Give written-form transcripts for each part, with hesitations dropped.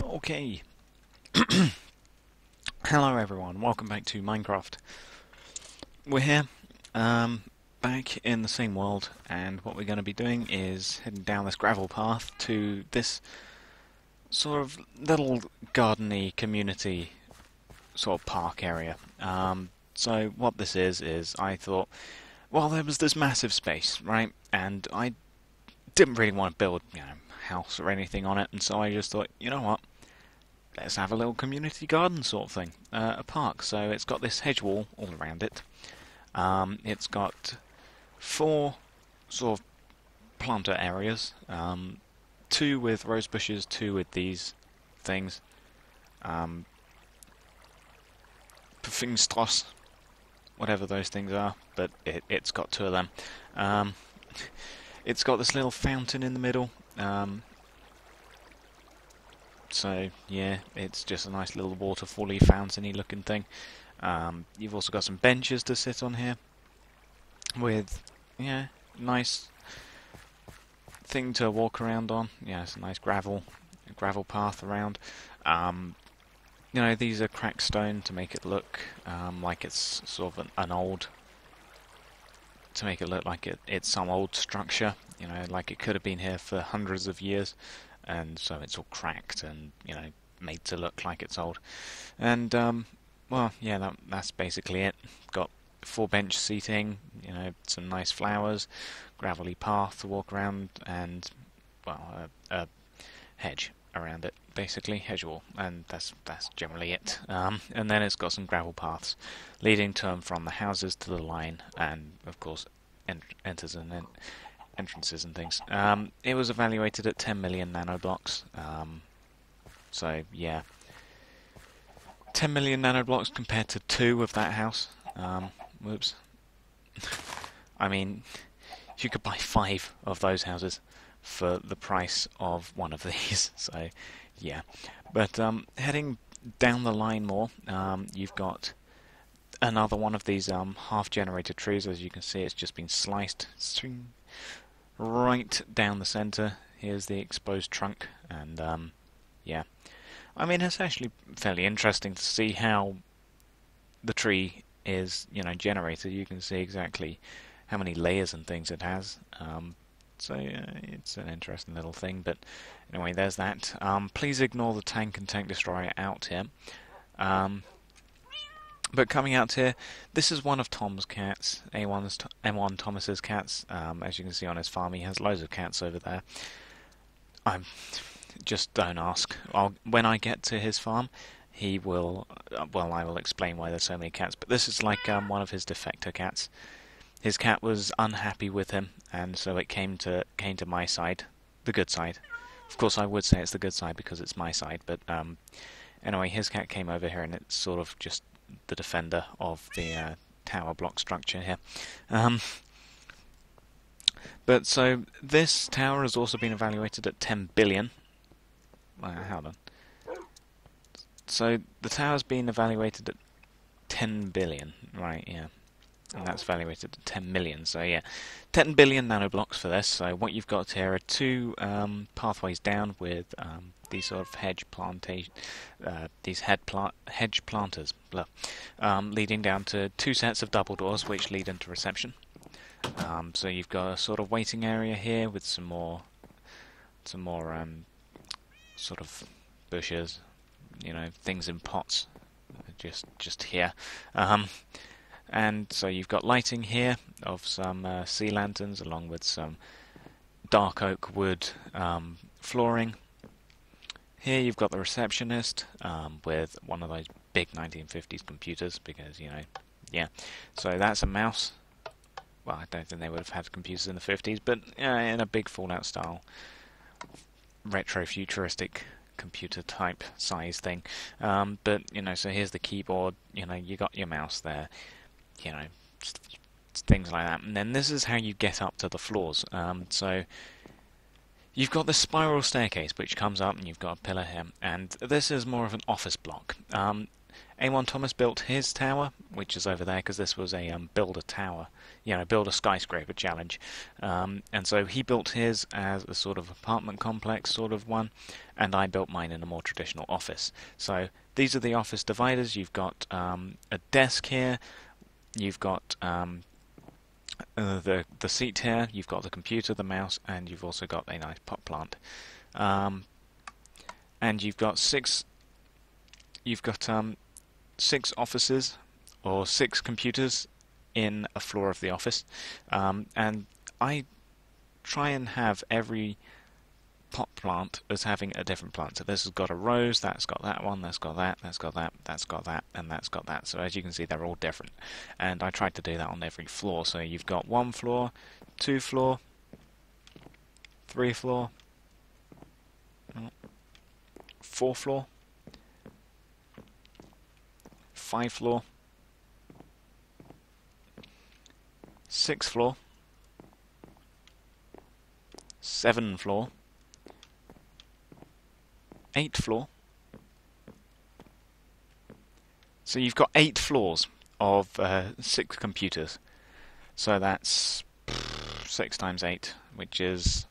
Okay. Hello everyone, welcome back to Minecraft. We're here, back in the same world, and what we're going to be doing is heading down this gravel path to this sort of little gardeny community sort of park area. So what this is I thought, well, there was this massive space, right, and I didn't really want to build, a house or anything on it, and so I just thought, you know what, let's have a little community garden sort of thing, a park. So it's got this hedge wall all around it. It's got 4 sort of planter areas, 2 with rose bushes, 2 with these things. Pfingstros, whatever those things are, but it's got 2 of them. It's got this little fountain in the middle. So yeah, it's just a nice little waterfally fountainy looking thing. You've also got some benches to sit on here with, nice thing to walk around on. Yeah, it's a nice gravel path around. These are cracked stone to make it look like it's sort of an old, to make it look like it's some old structure. Like it could have been here for hundreds of years. And so it's all cracked and, made to look like it's old. And, well, yeah, that's basically it. Got 4 bench seating, some nice flowers, gravelly path to walk around, and, well, a hedge around it, basically, hedge wall. And that's generally it. And then it's got some gravel paths leading to and from the houses to the line, and, of course, enters and then entrances and things. It was evaluated at 10 million nanoblocks. So yeah, 10 million nanoblocks compared to 2 of that house. Whoops. I mean, you could buy 5 of those houses for the price of 1 of these. So yeah, but heading down the line more, you've got another one of these half-generated trees. As you can see, it's just been sliced right down the centre. Here's the exposed trunk, and yeah, I mean, it's actually fairly interesting to see how the tree is, generated. You can see exactly how many layers and things it has. So it's an interesting little thing. But anyway, there's that. Please ignore the tank and tank destroyer out here. But coming out here, this is one of Tom's cats, M1 Thomas's cats. As you can see on his farm, he has loads of cats over there. Just don't ask. When I get to his farm, he will. Well, I will explain why there's so many cats. But this is like one of his defector cats. His cat was unhappy with him, and so it came to my side, the good side. Of course, I would say it's the good side because it's my side. But anyway, his cat came over here, and it's sort of just the defender of the tower block structure here. But so this tower has also been evaluated at 10 billion. Hold on. So the tower's been evaluated at 10 billion, right? Yeah. And that's evaluated at 10 million. So yeah, 10 billion nanoblocks for this. So what you've got here are 2 pathways down with these sort of hedge plantation, these hedge planters, leading down to 2 sets of double doors which lead into reception. So you've got a sort of waiting area here with some more sort of bushes, things in pots, just here. And so you've got lighting here of some sea lanterns along with some dark oak wood flooring. Here you've got the receptionist with one of those big 1950s computers because, yeah. So that's a mouse. Well, I don't think they would have had computers in the 50s, but in a big Fallout style retro-futuristic computer type size thing. But, so here's the keyboard, you got your mouse there. Things like that. And then this is how you get up to the floors. So you've got this spiral staircase which comes up, and you've got a pillar here. And this is more of an office block. A1 Thomas built his tower, which is over there, because this was a build a tower, build a skyscraper challenge. And so he built his as a sort of apartment complex sort of one, and I built mine in a more traditional office. So these are the office dividers. You've got a desk here, you've got the seat here, you've got the computer, the mouse, and you've also got a nice pot plant. And you've got six offices or 6 computers in a floor of the office, and I try and have every pot plant as having a different plant. So this has got a rose, that's got that one, that's got that, that's got that, that's got that, and that's got that. So as you can see, they're all different, and I tried to do that on every floor. So you've got 1 floor, 2 floor, 3 floor, 4 floor, 5 floor, 6 floor, 7 floor, 8 floor. So you've got 8 floors of 6 computers. So that's 6 times 8, which is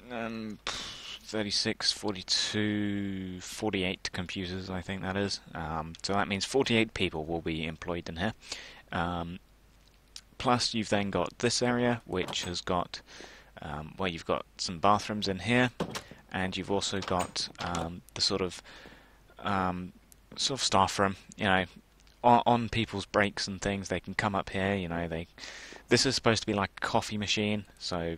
36, 42, 48 computers, I think that is. So that means 48 people will be employed in here. Plus you've then got this area, which has got, well, you've got some bathrooms in here, and you've also got the sort of staff room. On people's breaks and things, they can come up here. This is supposed to be like a coffee machine, so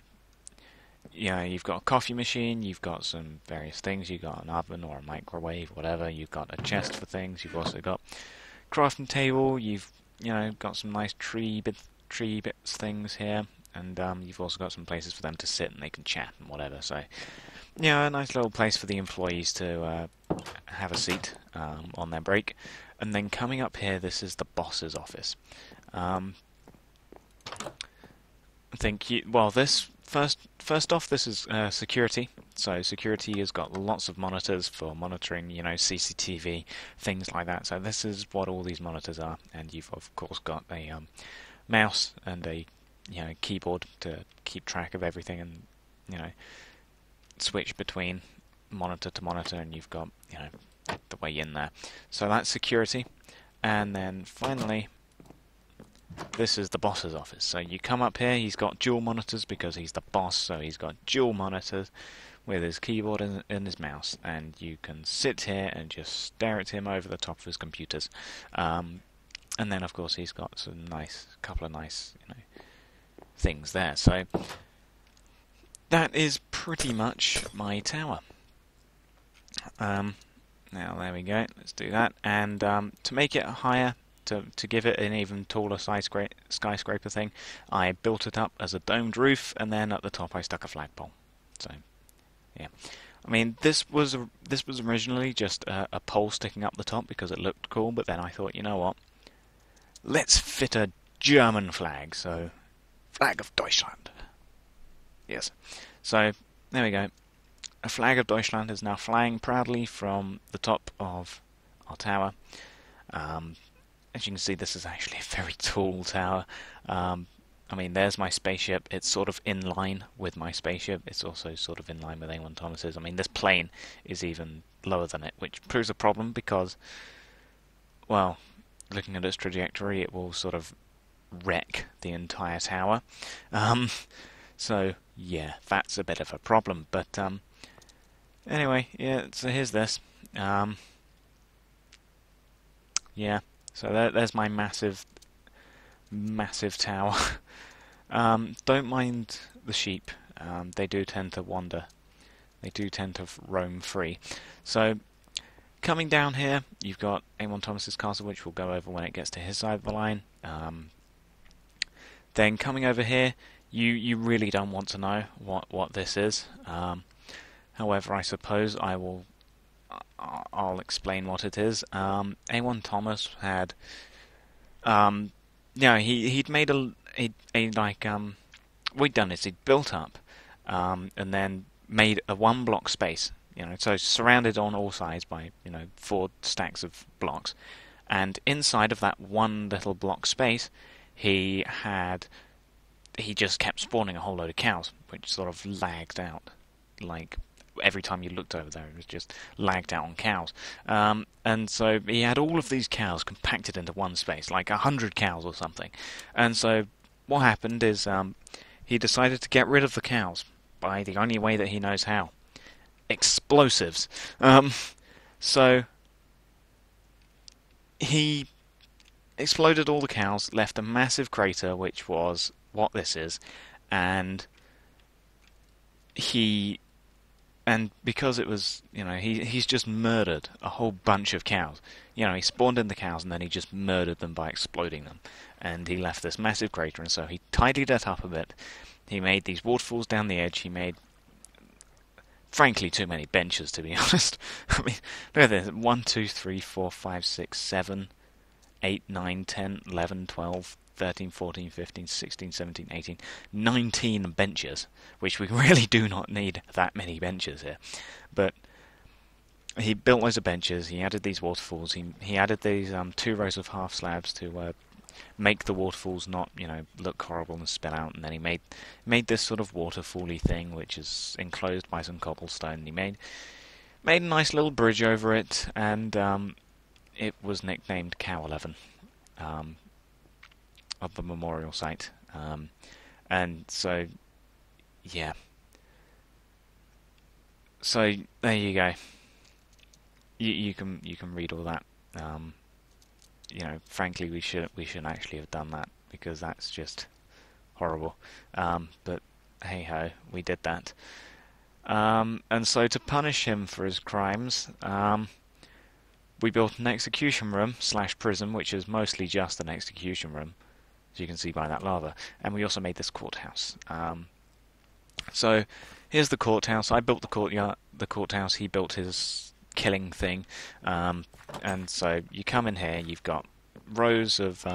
you've got a coffee machine, you've got some various things, you've got an oven or a microwave, whatever, you've got a chest for things, you've also got crafting table, you've got some nice tree bits things here, and you've also got some places for them to sit and they can chat and whatever. So a nice little place for the employees to have a seat on their break. And then coming up here, this is the boss's office. I think this first off, this is security. So security has got lots of monitors for monitoring, CCTV, things like that. So this is what all these monitors are, and you've of course got a mouse and a keyboard to keep track of everything, and switch between monitor to monitor, and you've got the way in there. So that's security. And then finally, this is the boss's office. So you come up here, he's got dual monitors because he's the boss, so he's got dual monitors with his keyboard and his mouse, and you can sit here and just stare at him over the top of his computers. And then of course he's got couple of nice things there. So that is pretty much my tower. Now there we go, let's do that. And to make it higher, to give it an even taller skyscraper thing, I built it up as a domed roof, and then at the top I stuck a flagpole. So yeah, I mean this was originally just a pole sticking up the top because it looked cool, but then I thought, you know what, let's fit a German flag, so flag of Deutschland. Yes, so there we go. A flag of Deutschland is now flying proudly from the top of our tower. As you can see, this is actually a very tall tower. I mean, there's my spaceship. It's sort of in line with my spaceship. It's also sort of in line with A1 Thomas's. I mean, this plane is even lower than it, which proves a problem because, well, looking at its trajectory, it will sort of wreck the entire tower. So, yeah, that's a bit of a problem. But, anyway, yeah, so here's this. Yeah, so there's my massive tower. Don't mind the sheep. They do tend to wander. They do tend to roam free. So, coming down here, you've got A1 Thomas's castle, which we'll go over when it gets to his side of the line. Then coming over here, you really don't want to know what this is. However, I suppose I'll explain what it is. A1 Thomas had, he'd made what he'd done is he'd built up, and then made a 1 block space You know, so surrounded on all sides by, 4 stacks of blocks. And inside of that one little block space, he just kept spawning a whole load of cows, which sort of lagged out. Like, every time you looked over there, it was just lagged out on cows. And so he had all of these cows compacted into one space, like 100 cows or something. And so what happened is he decided to get rid of the cows by the only way that he knows how. Explosives. So he exploded all the cows, left a massive crater, which was what this is, and because it was, he's just murdered a whole bunch of cows. He spawned in the cows and then he just murdered them by exploding them, and he left this massive crater. And so he tidied it up a bit. He made these waterfalls down the edge. He made, frankly, too many benches, to be honest. I mean, look at this: 1, 2, 3, 4, 5, 6, 7, 8, 9, 10, 11, 12, 13, 14, 15, 16, 17, 18, 19 benches, which we really do not need that many benches here. But he built loads of benches, he added these waterfalls, he added these 2 rows of half slabs to make the waterfalls not, look horrible and spill out, and then he made this sort of waterfall-y thing, which is enclosed by some cobblestone. He made a nice little bridge over it, and it was nicknamed Cow 11. Of the memorial site, and so yeah. So there you go. You can read all that. Frankly, we shouldn't actually have done that, because that's just horrible. But hey ho, we did that. And so to punish him for his crimes, we built an execution room / prison, which is mostly just an execution room, as you can see by that lava. And we also made this courthouse. So here's the courthouse. I built the courthouse. He built his killing thing. And so you come in here. You've got rows of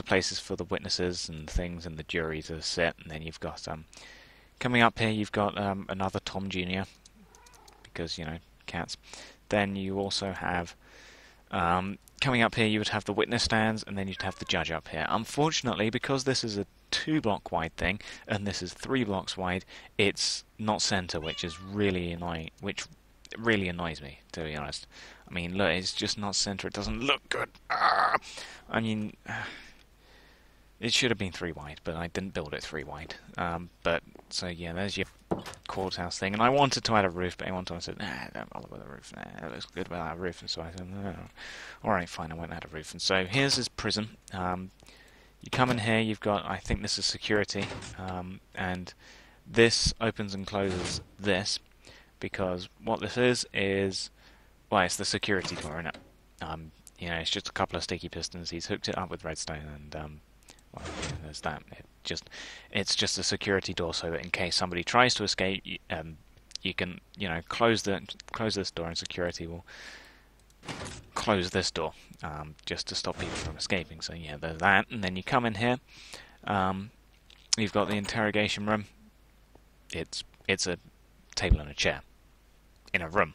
places for the witnesses and things, and the jury to sit. And then you've got coming up here. You've got another Tom Jr. because cats. Then you also have coming up here, you would have the witness stands, and then you'd have the judge up here. Unfortunately, because this is a 2-block wide thing, and this is 3 blocks wide, it's not center, which is really annoying. Which really annoys me, to be honest. I mean, look, it's just not center. It doesn't look good. I mean, it should have been 3 wide, but I didn't build it 3 wide. But so yeah, there's your courthouse thing. And I wanted to add a roof, but everyone said, "Nah, don't bother with a roof. Nah, it looks good without a roof." And so I said, "No, all right, fine, I won't add a roof." And so here's his prison. You come in here. You've got, I think this is security, and this opens and closes this, because what this is well, it's the security door, innit? It's just a couple of sticky pistons. He's hooked it up with redstone, and well, yeah, there's that. It's just a security door, so that in case somebody tries to escape, you can, close this door, and security will close this door, just to stop people from escaping. So yeah, there's that. And then you come in here. You've got the interrogation room. It's a table and a chair in a room.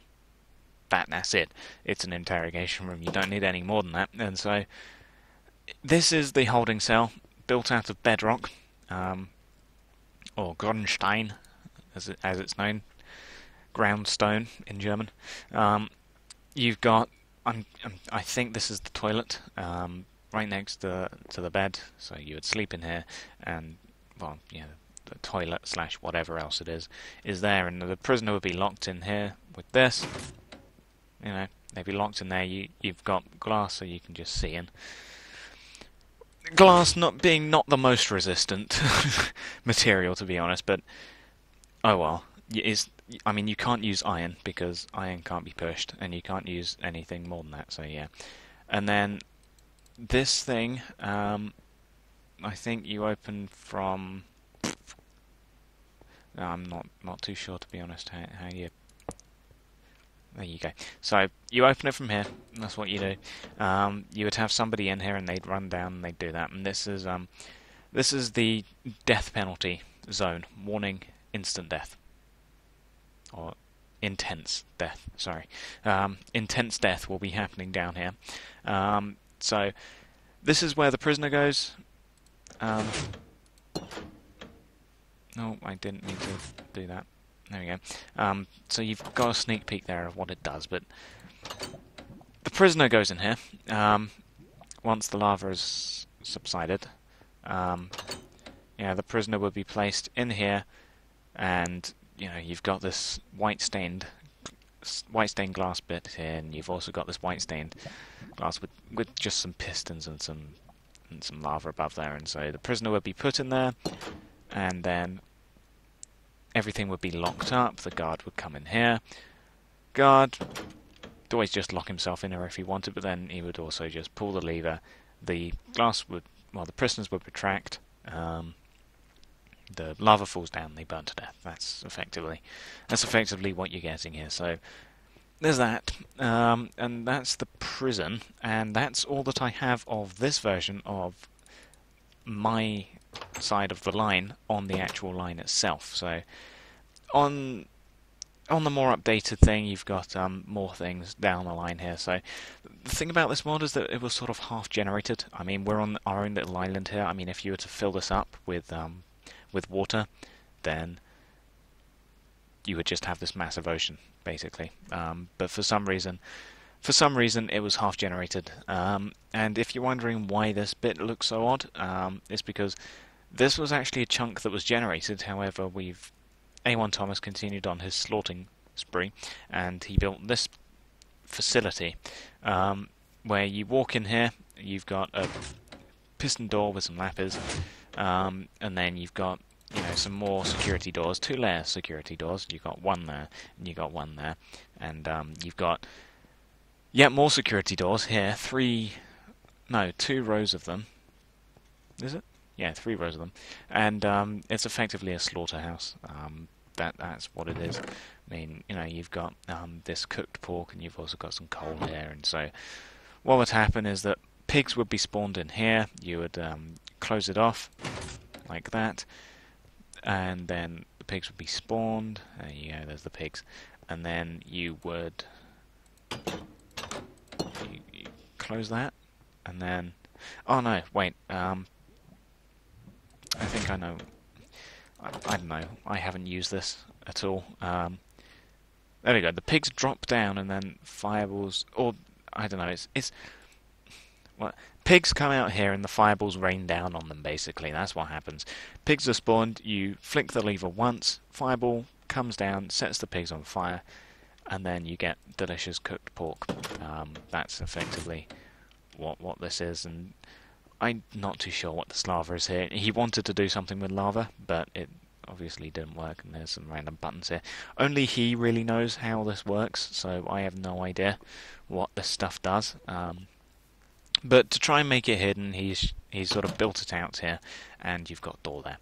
That's it. It's an interrogation room. You don't need any more than that. And so this is the holding cell, built out of bedrock, or Grundstein, as it's known, groundstone in German. You've got, I think this is the toilet, right next to the bed. So you would sleep in here, and well, yeah, the toilet / whatever else it is there, and the prisoner would be locked in here with this. They'd be locked in there. You've got glass, so you can just see in. Glass not the most resistant material, to be honest, but oh well. You can't use iron, because iron can't be pushed, and you can't use anything more than that. So yeah, and then this thing, I think you open from. I'm not too sure, to be honest. How you. There you go. So you open it from here. That's what you do. You would have somebody in here, and they'd run down, and they'd do that. And this is the death penalty zone. Warning: instant death, or intense death. Sorry, intense death will be happening down here. So this is where the prisoner goes. No, I didn't mean to do that. There we go. So you've got a sneak peek there of what it does, but the prisoner goes in here once the lava has subsided. The prisoner would be placed in here, and you've got this white stained glass bit here, and you've also got this white stained glass with just some pistons and some lava above there, and so the prisoner would be put in there, and then everything would be locked up. The guard would come in here. Guard would always just lock himself in there if he wanted, but then he would also just pull the lever. The prisoners would retract. The lava falls down. They burn to death. That's effectively what you're getting here. So there's that, and that's the prison, and that's all that I have of this version of my side of the line on the actual line itself. So on the more updated thing, you've got more things down the line here. So the thing about this mod is that it was sort of half generated. I mean, we're on our own little island here. I mean, if you were to fill this up with water, then you would just have this massive ocean, basically. But for some reason it was half generated. And if you're wondering why this bit looks so odd, it's because this was actually a chunk that was generated. However, A1 Thomas continued on his slaughtering spree, and he built this facility where you walk in here. You've got a piston door with some lappers, and then you've got some more security doors, 2-layer security doors. You've got one there, and you've got one there, and you've got more security doors here. 2 rows of them. Is it? Yeah, 3 rows of them, and it's effectively a slaughterhouse. That's what it is. I mean, you've got this cooked pork, and you've also got some coal here, and so what would happen is that pigs would be spawned in here. You would close it off like that, and then the pigs would be spawned. There you go, there's the pigs, and then you would you close that, and then wait. I think I know. I don't know. I haven't used this at all. There we go. The pigs drop down, and then fireballs, or I don't know. It's pigs come out here, and the fireballs rain down on them. Basically, that's what happens. Pigs are spawned. You flick the lever once. Fireball comes down, sets the pigs on fire, and then you get delicious cooked pork. That's effectively what this is, and I'm not too sure what this lava is here. He wanted to do something with lava, but it obviously didn't work, and there's some random buttons here. Only he really knows how this works, so I have no idea what this stuff does. But to try and make it hidden, he's sort of built it out here, and you've got a door there.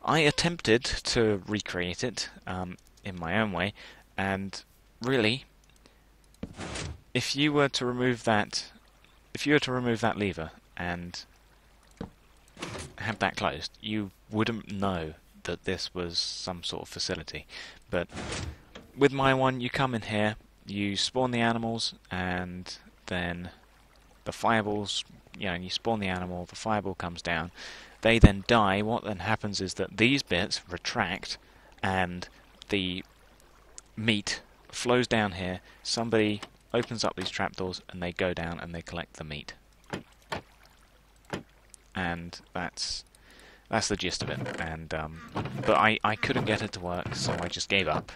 I attempted to recreate it in my own way, and really, if you were to remove that lever and have that closed, you wouldn't know that this was some sort of facility. But with my one, you come in here, you spawn the animals, and then the fireballs, you spawn the animal, the fireball comes down, they then die. What then happens is that these bits retract, and the meat flows down here. Somebody opens up these trapdoors, and they go down and they collect the meat. And that's the gist of it. And but I couldn't get it to work, so I just gave up.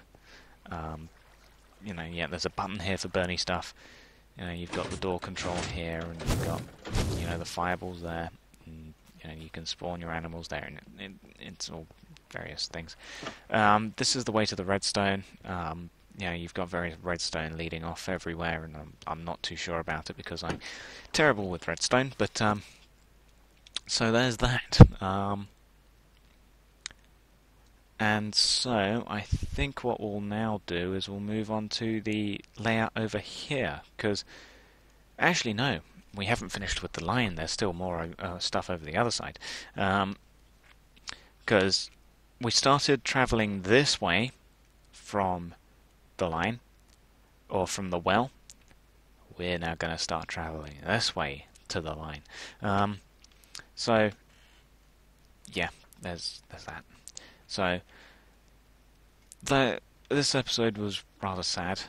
There's a button here for burning stuff. You've got the door control here, and you've got the fireballs there. And you can spawn your animals there, and it's all various things. This is the way to the redstone. You've got various redstone leading off everywhere, and I'm not too sure about it because I'm terrible with redstone. But so there's that. And so I think what we'll now do is we'll move on to the layout over here, because actually no, we haven't finished with the line. There's still more stuff over the other side, because we started traveling this way from the line, or from the well, we're now going to start traveling this way to the line. So yeah, there's that. So this episode was rather sad.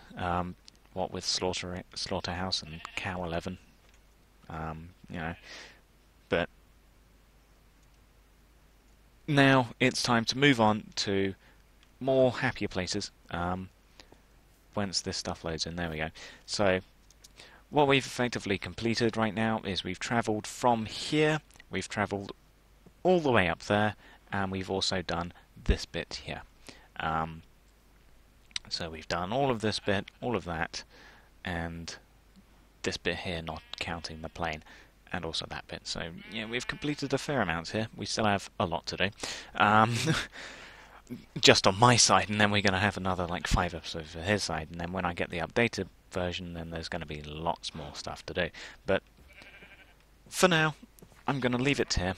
What with Slaughterhouse and Cow 11, you know, but now it's time to move on to more happier places. Once this stuff loads in, there we go. So what we've effectively completed right now is we've travelled from here, we've travelled all the way up there, and we've also done this bit here. So we've done all of this bit, all of that, and this bit here, not counting the plane, and also that bit. So yeah, we've completed a fair amount here. We still have a lot to do. Just on my side, and then we're going to have another like 5 episodes for his side, and then when I get the updated version, then there's going to be lots more stuff to do. But for now, I'm going to leave it here.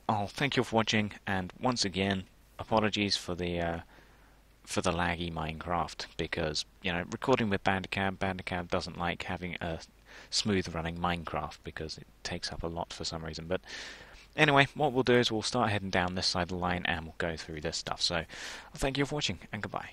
I'll thank you for watching, and once again, apologies for the laggy Minecraft, because, you know, recording with Bandicam doesn't like having a smooth running Minecraft because it takes up a lot for some reason. But anyway, what we'll do is we'll start heading down this side of the line and we'll go through this stuff. So thank you for watching, and goodbye.